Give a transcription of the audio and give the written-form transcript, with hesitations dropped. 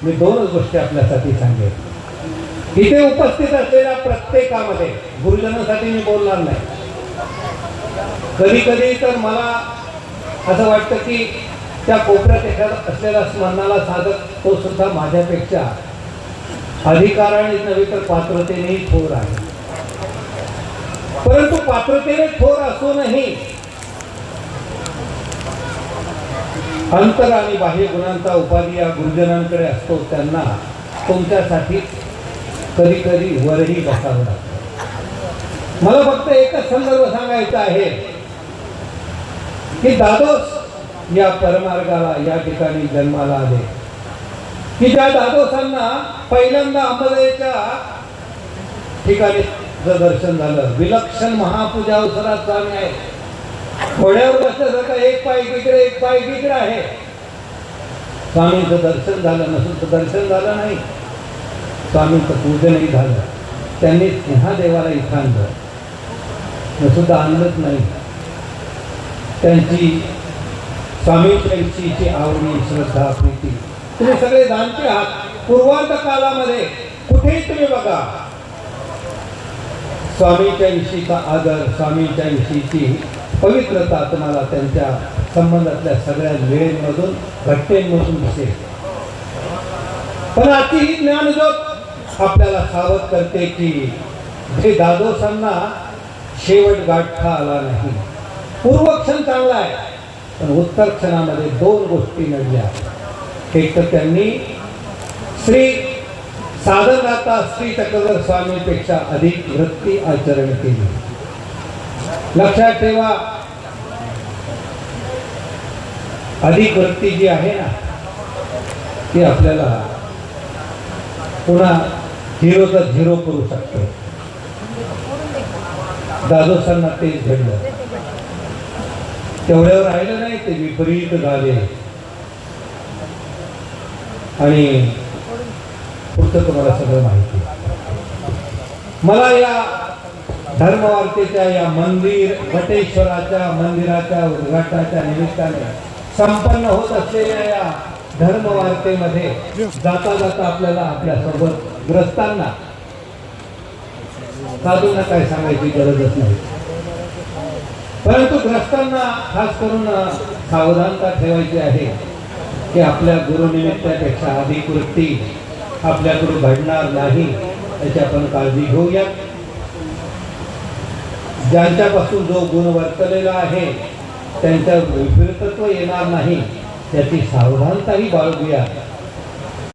मी दोनच गोष्टी आपल्यासाठी सांगेन. इथे उपस्थित असलेल्या प्रत्येकामध्ये, गुरुजनांसाठी मी बोलणार नाही. कधी कधी तर मला असं वाटतं की त्या कोपऱ्यात एखादा असलेला स्मरणाला साधक तो सुद्धा माझ्यापेक्षा अधिकाराने नव्हे तर पात्रतेनेही थोर आहे. परंतु पात्रतेने थोर असूनही अंतर आणि बाह्य गुणांचा उपाधी या गुरुजनांकडे असतो. त्यांना तुमच्यासाठी कधी कधी वरही बसावं लागतं. मला फक्त एकच संदर्भ सांगायचा आहे की दादोस या परमार्गाला या ठिकाणी जन्माला आले की ज्या दादोसांना पहिल्यांदा अंबाबाईच्या ठिकाणी जर दर्शन झालं, विलक्षण महापूजा अवसरात स्वामी आहे. घोड्यावर बसल्यासारखा एक पाय इकडे एक पाय इकडे आहे. स्वामींचं दर्शन झालं नसून तर दर्शन झालं नाही, स्वामींचं पूजनही झालं. त्यांनी पुन्हा देवाला इथं आणलं सुद्धा आणलंच नाही. त्यांची स्वामींच्या इच्छेची आवडी श्रद्धा प्रीती तुम्ही सगळे जाणते आहात. पूर्वार्ध कालामध्ये कुठेही तुम्ही बघा स्वामींच्या विषयीचा आदर, स्वामींच्या विषयीची पवित्रता तुम्हाला त्यांच्या संबंधातल्या सगळ्या वेळेमधून घटनेमधून दिसेल. पण आजची ही ज्ञानज्योत आपल्याला सावध करते की हे दादोसांना शेवट गाठता आला नाही. पूर्वक्षण चांगला आहे पण उत्तर क्षणामध्ये दोन गोष्टी घडल्या. एक तर त्यांनी श्री साधनदाता श्री चक्रधर स्वामींपेक्षा अधिक वृत्ती आचरण केली. लक्षात ठेवा, अधिक वृत्ती जी आहे ना ती आपल्याला पुन्हा झिरोचा झिरो करू शकते. दादोसांना तेच घडलं. तेवढ्यावर राहिलं नाही, ते विपरीत झाले आणि पुढचं तुम्हाला सगळं माहिती. मला या धर्मवार्तेच्या या मंदिर वटेश्वराच्या मंदिराच्या उद्घाटनाच्या निमित्ताने संपन्न होत असलेल्या या धर्मवार्तेमध्ये जाता जाता आपल्याला आपल्यासोबत ग्रस्तांना साधूंना काय सांगायची गरजच नाही, परंतु ग्रस्तांना खास करून सावधानता ठेवायची आहे की आपल्या गुरुनिमित्तापेक्षा अधिक वृत्ती आपल्याकडून घडणार नाही याची आपण काळजी घेऊया. ज्यांच्यापासून जो गुण वर्तलेला आहे त्यांच्या विपरीतत्व येणार नाही याची सावधानताही बाळगूया.